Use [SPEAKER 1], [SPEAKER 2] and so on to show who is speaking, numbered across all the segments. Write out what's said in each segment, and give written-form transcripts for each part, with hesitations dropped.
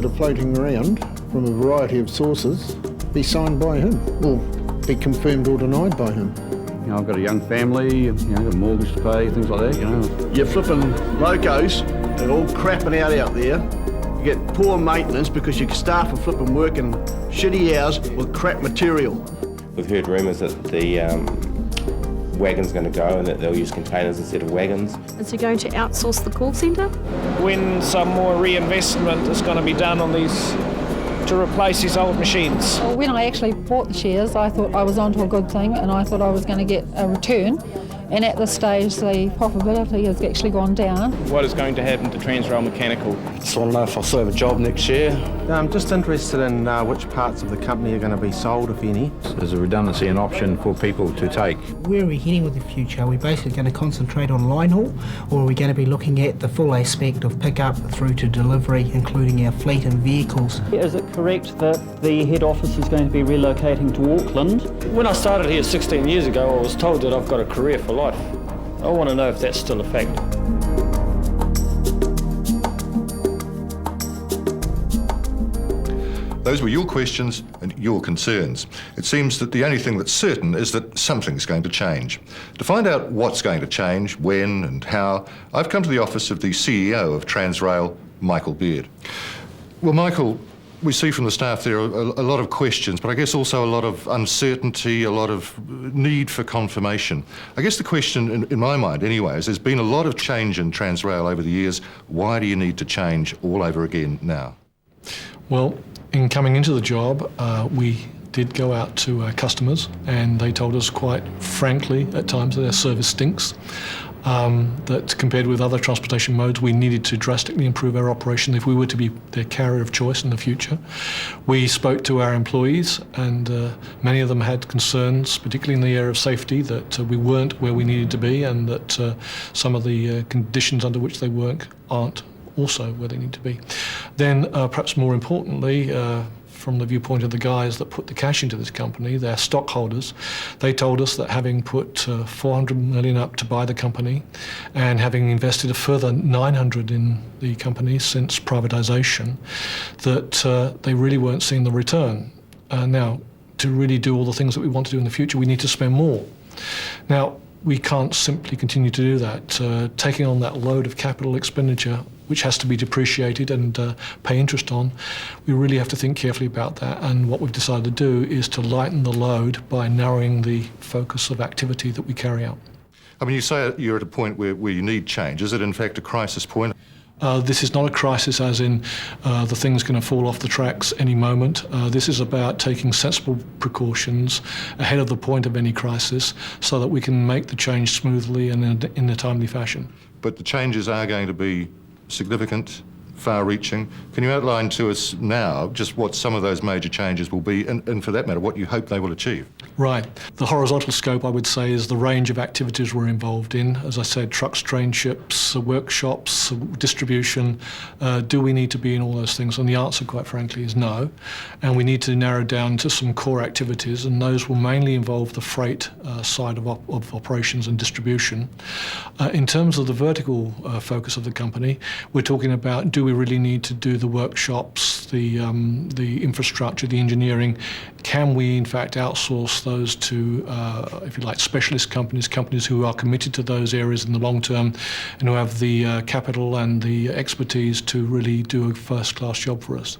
[SPEAKER 1] that are floating around from a variety of sources be signed by him or be confirmed or denied by him.
[SPEAKER 2] You know, I've got a young family, a mortgage to pay, things like that,
[SPEAKER 3] You're flipping locos, they're all crapping out there. You get poor maintenance because your staff are flipping working shitty hours with crap material.
[SPEAKER 4] We've heard rumours that the wagon's going to go and that they'll use containers instead of wagons.
[SPEAKER 5] Is he going to outsource the call centre?
[SPEAKER 6] When some more reinvestment is going to be done on these to replace these old machines?
[SPEAKER 7] Well, when I actually bought the shares, I thought I was onto a good thing and I thought I was going to get a return. And at this stage, the profitability has actually gone down.
[SPEAKER 8] What is going to happen to Tranz Rail Mechanical?
[SPEAKER 9] Just want to know if I'll still have a job next year.
[SPEAKER 10] I'm just interested in which parts of the company are going to be sold, if any.
[SPEAKER 2] There's a redundancy an option for people to take.
[SPEAKER 11] Where are we heading with the future? Are we basically going to concentrate on line haul, or are we going to be looking at the full aspect of pickup through to delivery, including our fleet and vehicles?
[SPEAKER 12] Is it correct that the head office is going to be relocating to Auckland?
[SPEAKER 6] When I started here 16 years ago, I was told that I've got a career for life. I want to know if that's still a fact.
[SPEAKER 13] Those were your questions and your concerns. It seems that the only thing that's certain is that something's going to change. To find out what's going to change, when and how, I've come to the office of the CEO of Tranz Rail, Michael Beard. Well, Michael, we see from the staff there a lot of questions, but I guess also a lot of uncertainty, a lot of need for confirmation. I guess the question, in my mind anyway, is there's been a lot of change in Tranz Rail over the years. Why do you need to change all over again now?
[SPEAKER 14] Well, in coming into the job, we did go out to our customers and they told us quite frankly at times that their service stinks. That compared with other transportation modes, we needed to drastically improve our operation if we were to be their carrier of choice in the future. We spoke to our employees and many of them had concerns, particularly in the area of safety, that we weren't where we needed to be and that some of the conditions under which they work aren't also where they need to be. Then perhaps more importantly, from the viewpoint of the guys that put the cash into this company, their stockholders, they told us that having put $400 million up to buy the company and having invested a further $900 in the company since privatisation, that they really weren't seeing the return. Now, to really do all the things that we want to do in the future, we need to spend more. Now, we can't simply continue to do that. Taking on that load of capital expenditure, which has to be depreciated and pay interest on, we really have to think carefully about that. And what we've decided to do is to lighten the load by narrowing the focus of activity that we carry out.
[SPEAKER 13] I mean, you say you're at a point where you need change. Is it in fact a crisis point?
[SPEAKER 14] This is not a crisis as in the thing's going to fall off the tracks any moment. This is about taking sensible precautions ahead of the point of any crisis so that we can make the change smoothly and in a timely fashion.
[SPEAKER 13] But the changes are going to be significant, far-reaching. Can you outline to us now just what some of those major changes will be and for that matter, what you hope they will achieve?
[SPEAKER 14] Right. The horizontal scope, I would say, is the range of activities we're involved in. As I said, trucks, train ships, workshops, distribution. Do we need to be in all those things? And the answer, quite frankly, is no. And we need to narrow down to some core activities, and those will mainly involve the freight side of operations and distribution. In terms of the vertical focus of the company, we're talking about, do we really need to do the workshops, the infrastructure, the engineering? Can we, in fact, outsource those to, if you like, specialist companies who are committed to those areas in the long term and who have the capital and the expertise to really do a first-class job for us?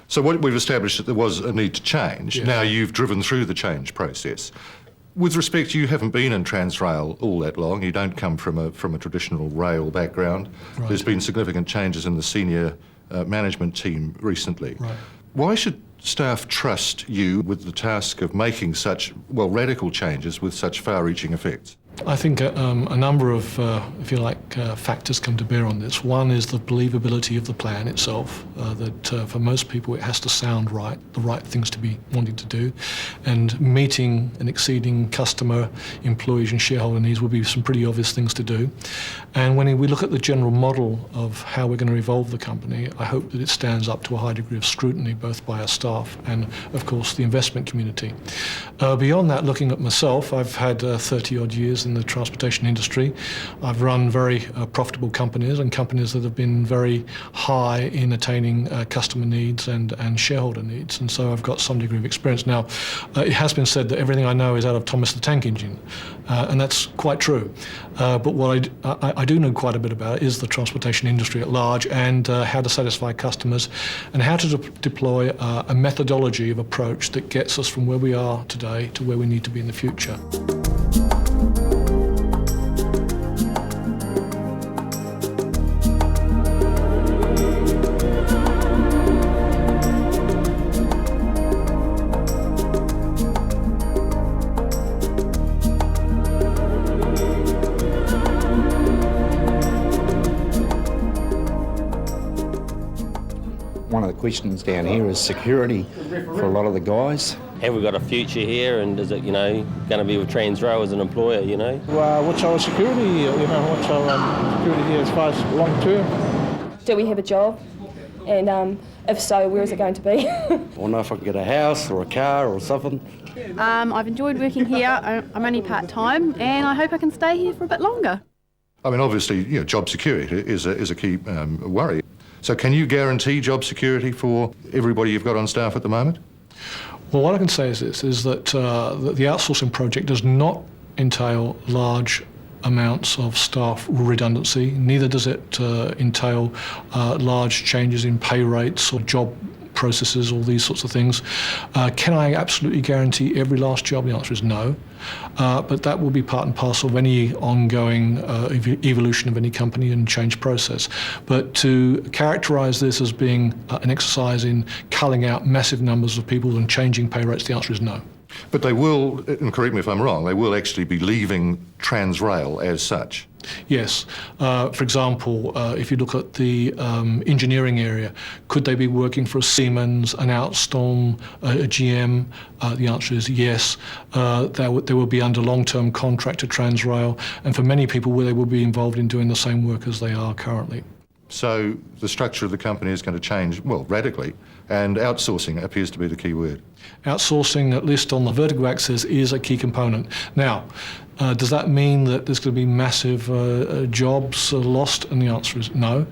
[SPEAKER 13] So what we've established that there was a need to change. Yes. Now you've driven through the change process. With respect, you haven't been in Tranz Rail all that long. You don't come from a traditional rail background. Right. There's been significant changes in the senior management team recently. Right. Why should staff trust you with the task of making such, well, radical changes with such far-reaching effects?
[SPEAKER 14] I think a number of, if you like, factors come to bear on this. One is the believability of the plan itself, that for most people it has to sound right, the right things to be wanting to do, and meeting and exceeding customer, employees and shareholder needs will be some pretty obvious things to do. And when we look at the general model of how we're going to evolve the company, I hope that it stands up to a high degree of scrutiny, both by our staff and, of course, the investment community. Beyond that, looking at myself, I've had 30-odd years years in the transportation industry. I've run very profitable companies and companies that have been very high in attaining customer needs and shareholder needs, and so I've got some degree of experience. Now, it has been said that everything I know is out of Thomas the Tank Engine, and that's quite true. But what I do know quite a bit about is the transportation industry at large, and how to satisfy customers, and how to deploy a methodology of approach that gets us from where we are today to where we need to be in the future.
[SPEAKER 15] One of the questions down here is security for a lot of the guys.
[SPEAKER 16] Have we got a future here, and is it, going to be with Tranz Rail as an employer,
[SPEAKER 6] What's our security, what's our security here as far as long term?
[SPEAKER 17] Do we have a job? And if so, where is it going to be?
[SPEAKER 9] I don't know if I can get a house or a car or something.
[SPEAKER 5] I've enjoyed working here. I'm only part-time, and I hope I can stay here for a bit longer.
[SPEAKER 13] I mean, obviously, job security is a key worry. So can you guarantee job security for everybody you've got on staff at the moment?
[SPEAKER 14] Well, what I can say is this, is that the outsourcing project does not entail large amounts of staff redundancy, neither does it entail large changes in pay rates or job processes, all these sorts of things. Can I absolutely guarantee every last job? The answer is no. But that will be part and parcel of any ongoing evolution of any company and change process. But to characterise this as being an exercise in culling out massive numbers of people and changing pay rates, the answer is no.
[SPEAKER 13] But they will, and correct me if I'm wrong, they will actually be leaving Tranz Rail as such.
[SPEAKER 14] Yes. For example, if you look at the engineering area, could they be working for a Siemens, an Alstom, a GM? The answer is yes. They will be under long-term contract to Tranz Rail, and for many people, they will be involved in doing the same work as they are currently.
[SPEAKER 13] So the structure of the company is going to change, well, radically, and outsourcing appears to be the key word.
[SPEAKER 14] Outsourcing, at least on the vertical axis, is a key component. Now, does that mean that there's going to be massive jobs lost? And the answer is no.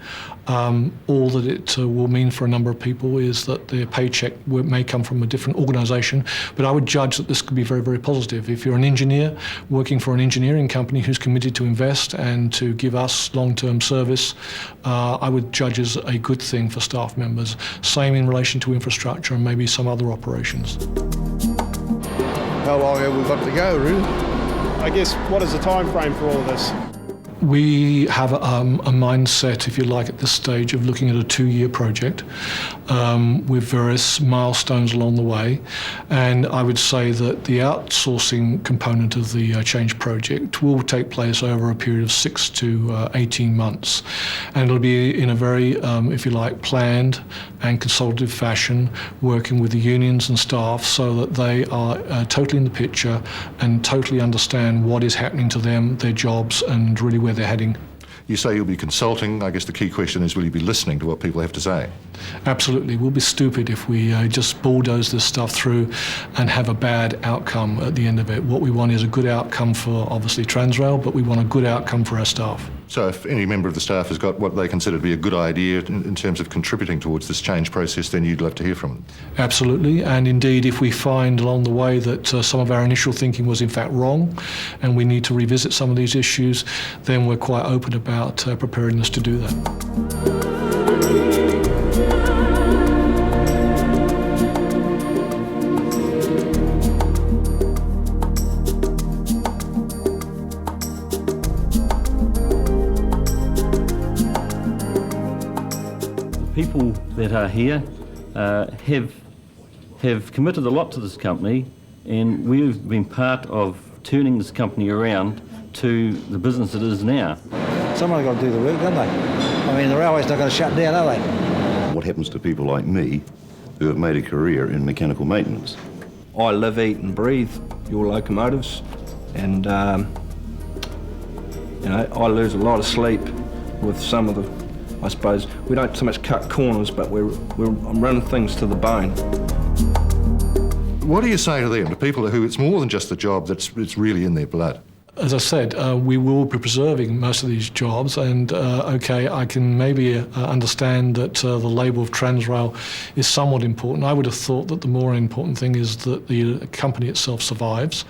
[SPEAKER 14] All that it will mean for a number of people is that their paycheck may come from a different organisation, but I would judge that this could be very, very positive. If you're an engineer working for an engineering company who's committed to invest and to give us long-term service, I would judge as a good thing for staff members. Same in relation to infrastructure and maybe some other operations.
[SPEAKER 3] How long have we got to go, really?
[SPEAKER 6] I guess, what is the time frame for all of this?
[SPEAKER 14] We have a mindset, if you like, at this stage of looking at a 2-year project with various milestones along the way. And I would say that the outsourcing component of the change project will take place over a period of 6 to 18 months. And it'll be in a very, if you like, planned and consultative fashion, working with the unions and staff so that they are totally in the picture and totally understand what is happening to them, their jobs, and really where they're heading.
[SPEAKER 13] You say you'll be consulting. I guess the key question is, will you be listening to what people have to say?
[SPEAKER 14] Absolutely. We'll be stupid if we just bulldoze this stuff through and have a bad outcome at the end of it. What we want is a good outcome for, obviously, Tranz Rail, but we want a good outcome for our staff.
[SPEAKER 13] So if any member of the staff has got what they consider to be a good idea in terms of contributing towards this change process, then you'd love to hear from them? Absolutely. And indeed, if we find along the way that some of our initial thinking was in fact wrong and we need to revisit some of these issues, then we're quite open about preparedness to do that.
[SPEAKER 12] People that are here have committed a lot to this company, and we've been part of turning this company around to the business it is now.
[SPEAKER 15] Someone's got to do the work, don't they? I mean, the railway's not going to shut down, are they?
[SPEAKER 18] What happens to people like me who have made a career in mechanical maintenance?
[SPEAKER 19] I live, eat and breathe your locomotives, and I lose a lot of sleep with some of the, I suppose, we don't so much cut corners, but I'm running things to the bone.
[SPEAKER 13] What do you say to them, to people who it's more than just the job, it's really in their blood?
[SPEAKER 14] As I said, we will be preserving most of these jobs, and I can maybe understand that the label of Tranz Rail is somewhat important. I would have thought that the more important thing is that the company itself survives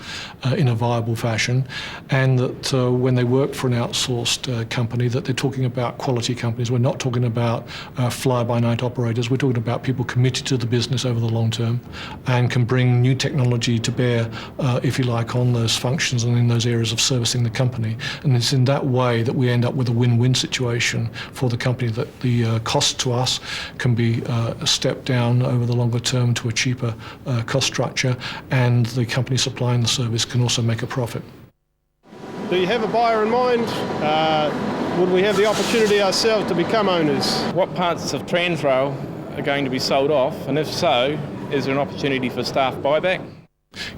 [SPEAKER 14] in a viable fashion, and that when they work for an outsourced company, that they're talking about quality companies. We're not talking about fly-by-night operators. We're talking about people committed to the business over the long term and can bring new technology to bear, if you like, on those functions and in those areas of servicing the company. And it's in that way that we end up with a win-win situation for the company, that the cost to us can be stepped down over the longer term to a cheaper cost structure, and the company supplying the service can also make a profit.
[SPEAKER 20] Do you have a buyer in mind? Would we have the opportunity ourselves to become owners?
[SPEAKER 8] What parts of Tranz Rail are going to be sold off, and if so, is there an opportunity for staff buyback?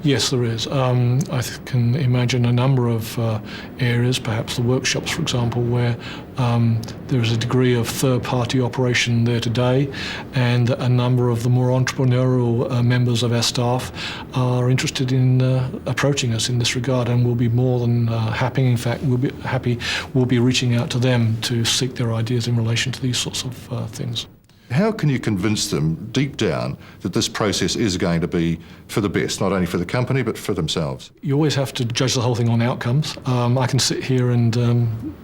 [SPEAKER 14] Yes, there is. I can imagine a number of areas, perhaps the workshops, for example, where there is a degree of third-party operation there today, and a number of the more entrepreneurial members of our staff are interested in approaching us in this regard, and we'll be more than happy. In fact, we'll be reaching out to them to seek their ideas in relation to these sorts of things.
[SPEAKER 13] How can you convince them deep down that this process is going to be for the best, not only for the company but for themselves?
[SPEAKER 14] You always have to judge the whole thing on outcomes. I can sit here and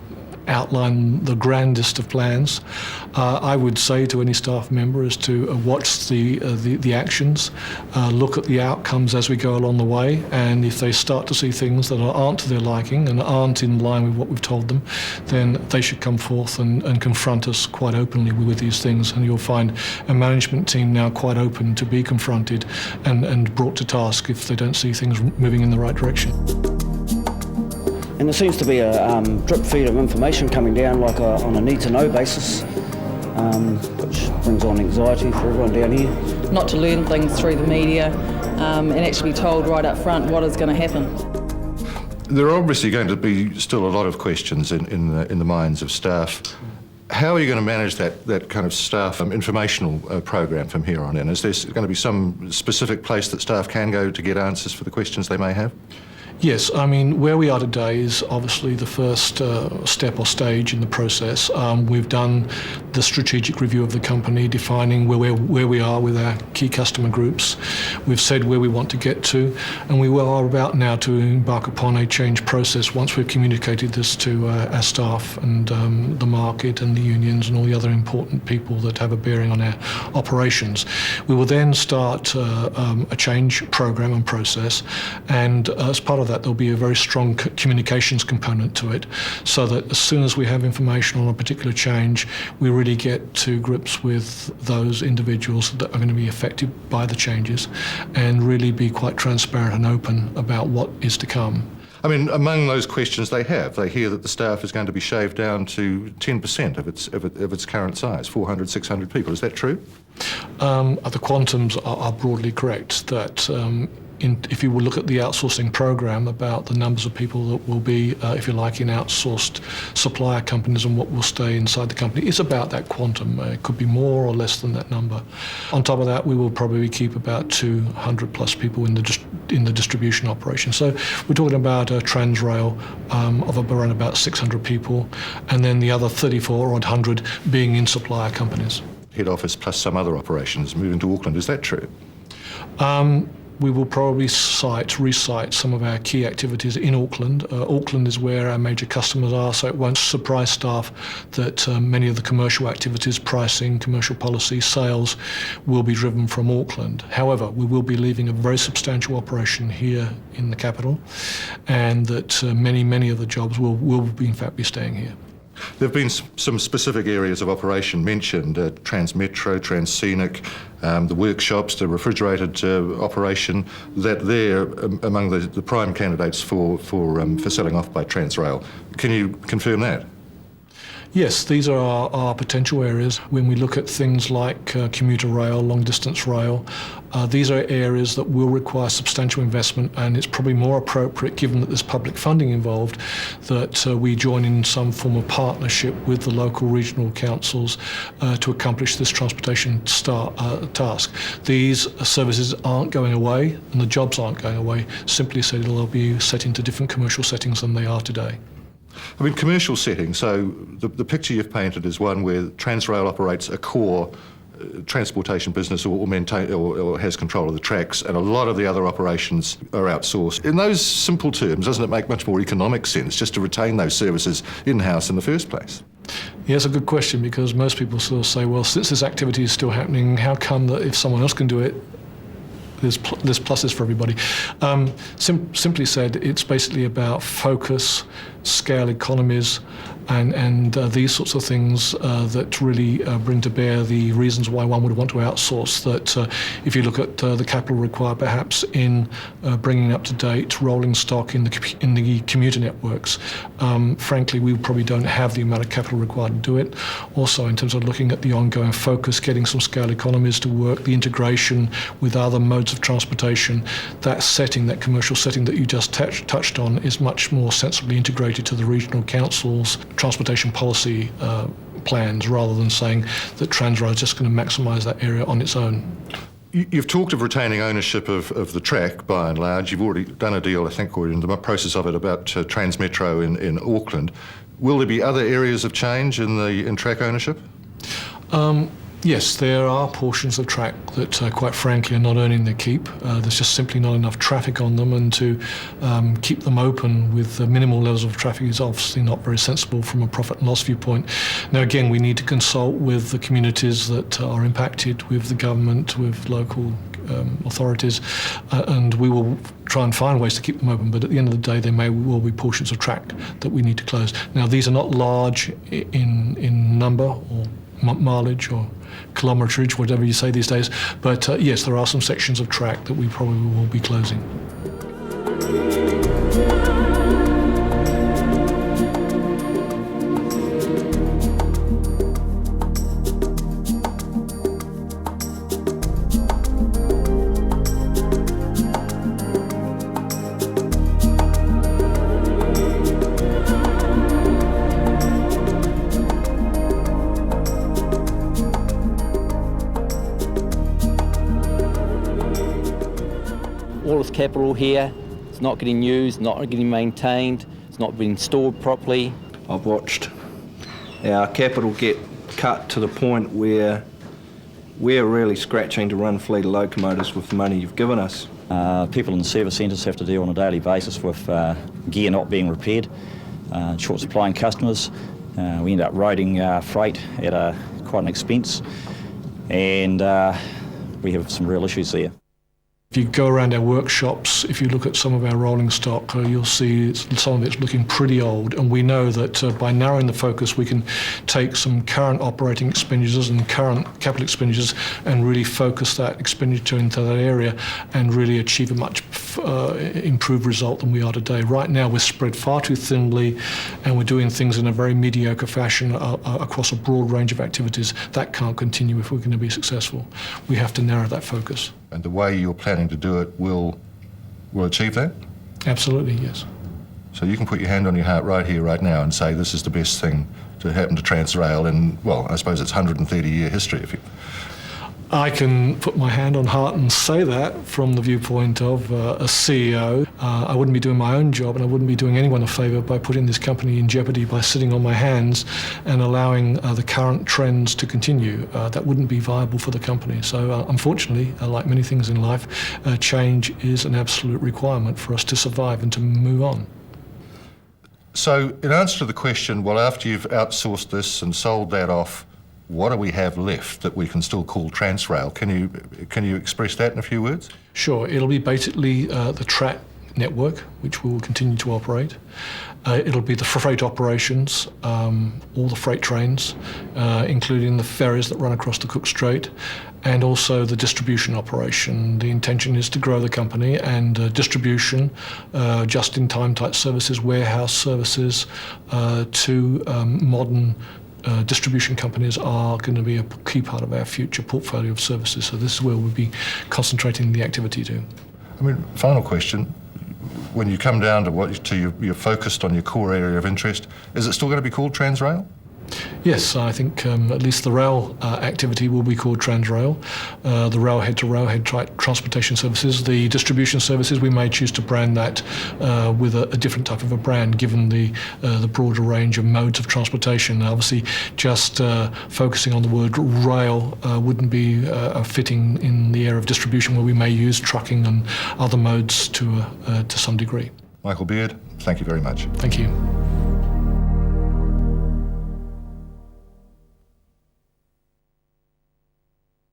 [SPEAKER 14] outline the grandest of plans. I would say to any staff member is to watch the actions, look at the outcomes as we go along the way, and if they start to see things that aren't to their liking and aren't in line with what we've told them, then they should come forth and confront us quite openly with these things, and you'll find a management team now quite open to be confronted and brought to task if they don't see things moving in the right direction.
[SPEAKER 21] And there seems to be a drip feed of information coming down like on a need-to-know basis, which brings on anxiety for everyone down here.
[SPEAKER 22] Not to learn things through the media and actually be told right up front what is going to happen.
[SPEAKER 13] There are obviously going to be still a lot of questions in the minds of staff. How are you going to manage that kind of staff informational program from here on in? Is there going to be some specific place that staff can go to get answers for the questions they may have?
[SPEAKER 14] Yes, I mean, where we are today is obviously the first step or stage in the process. We've done the strategic review of the company, defining where we are with our key customer groups. We've said where we want to get to, and we are about now to embark upon a change process once we've communicated this to our staff and the market and the unions and all the other important people that have a bearing on our operations. We will then start a change program and process, and as part of that, there'll be a very strong communications component to it, so that as soon as we have information on a particular change, we really get to grips with those individuals that are going to be affected by the changes and really be quite transparent and open about what is to come.
[SPEAKER 13] I mean, among those questions they hear that the staff is going to be shaved down to 10% of its current size, 400, 600 people. Is that true?
[SPEAKER 14] The quantums are broadly correct, that if you will look at the outsourcing program, about the numbers of people that will be, if you like, in outsourced supplier companies and what will stay inside the company, it's about that quantum. It could be more or less than that number. On top of that, we will probably keep about 200 plus people in the distribution operation. So we're talking about a Tranz Rail of around about 600 people, and then the other 34 odd hundred being in supplier companies.
[SPEAKER 13] Head office plus some other operations moving to Auckland, is that true?
[SPEAKER 14] We will probably recite some of our key activities in Auckland. Auckland is where our major customers are, so it won't surprise staff that many of the commercial activities, pricing, commercial policy, sales, will be driven from Auckland. However, we will be leaving a very substantial operation here in the capital, and that many of the jobs will in fact be staying here.
[SPEAKER 13] There have been some specific areas of operation mentioned, Transmetro, Transcenic, the workshops, the refrigerated operation, that they're among the prime candidates for selling off by Tranz Rail. Can you confirm that?
[SPEAKER 14] Yes, these are our potential areas. When we look at things like commuter rail, long distance rail, these are areas that will require substantial investment, and it's probably more appropriate, given that there's public funding involved, that we join in some form of partnership with the local regional councils to accomplish this transportation task. These services aren't going away, and the jobs aren't going away. Simply said, they'll be set into different commercial settings than they are today.
[SPEAKER 13] I mean, commercial settings, so the picture you've painted is one where Tranz Rail operates a core transportation business or has control of the tracks, and a lot of the other operations are outsourced. In those simple terms, doesn't it make much more economic sense just to retain those services in-house in the first place?
[SPEAKER 14] Yeah, it's a good question, because most people sort of say, well, since this activity is still happening, how come that if someone else can do it, there's pluses for everybody. Simply said, it's basically about focus, scale economies, and these sorts of things that really bring to bear the reasons why one would want to outsource. That if you look at the capital required perhaps in bringing up to date rolling stock in the commuter networks, frankly we probably don't have the amount of capital required to do it. Also in terms of looking at the ongoing focus, getting some scale economies to work, the integration with other modes of transportation, that setting, that commercial setting that you just touched on is much more sensibly integrated to the regional councils' transportation policy plans, rather than saying that Tranz Rail is just going to maximise that area on its own.
[SPEAKER 13] You've talked of retaining ownership of the track by and large. You've already done a deal, I think, or in the process of it, about Transmetro in Auckland. Will there be other areas of change in track ownership?
[SPEAKER 14] Yes, there are portions of track that, quite frankly, are not earning their keep. There's just simply not enough traffic on them, and to keep them open with minimal levels of traffic is obviously not very sensible from a profit and loss viewpoint. Now, again, we need to consult with the communities that are impacted, with the government, with local authorities, and we will try and find ways to keep them open, but at the end of the day there may well be portions of track that we need to close. Now, these are not large in number or mileage or kilometrage, whatever you say these days, but yes, there are some sections of track that we probably will be closing.
[SPEAKER 1] All this capital here, it's not getting used, not getting maintained, it's not being stored properly.
[SPEAKER 19] I've watched our capital get cut to the point where we're really scratching to run fleet of locomotives with the money you've given us.
[SPEAKER 4] People in the service centres have to deal on a daily basis with gear not being repaired, short supplying customers. We end up roading freight at quite an expense, and we have some real issues there.
[SPEAKER 14] If you go around our workshops, if you look at some of our rolling stock, you'll see some of it's looking pretty old, and we know that by narrowing the focus we can take some current operating expenditures and current capital expenditures and really focus that expenditure into that area and really achieve a much improved result than we are today. Right now we're spread far too thinly, and we're doing things in a very mediocre fashion across a broad range of activities. That can't continue if we're going to be successful. We have to narrow that focus.
[SPEAKER 13] And the way you're planning to do it will achieve that?
[SPEAKER 14] Absolutely, yes.
[SPEAKER 13] So you can put your hand on your heart right here, right now, and say this is the best thing to happen to Tranz Rail in, well, I suppose it's 130-year history. If you...
[SPEAKER 14] I can put my hand on heart and say that from the viewpoint of a CEO. I wouldn't be doing my own job, and I wouldn't be doing anyone a favour by putting this company in jeopardy by sitting on my hands and allowing the current trends to continue. That wouldn't be viable for the company. So unfortunately, like many things in life, change is an absolute requirement for us to survive and to move on.
[SPEAKER 13] So in answer to the question, well, after you've outsourced this and sold that off, what do we have left that we can still call Tranz Rail? Can you express that in a few words?
[SPEAKER 14] Sure. It'll be basically the track network, which we will continue to operate. It'll be the freight operations, all the freight trains, including the ferries that run across the Cook Strait, and also the distribution operation. The intention is to grow the company, and distribution, just-in-time type services, warehouse services, to modern distribution companies are going to be a key part of our future portfolio of services. So this is where we'll be concentrating the activity to.
[SPEAKER 13] I mean, final question. When you come down to you're focused on your core area of interest, is it still going to be called Tranz Rail?
[SPEAKER 14] Yes, I think at least the rail activity will be called Tranz Rail. The railhead transportation services, the distribution services, we may choose to brand that with a different type of a brand, given the broader range of modes of transportation. Obviously, just focusing on the word rail wouldn't be fitting in the area of distribution, where we may use trucking and other modes to some degree.
[SPEAKER 13] Michael Beard, thank you very much.
[SPEAKER 14] Thank you.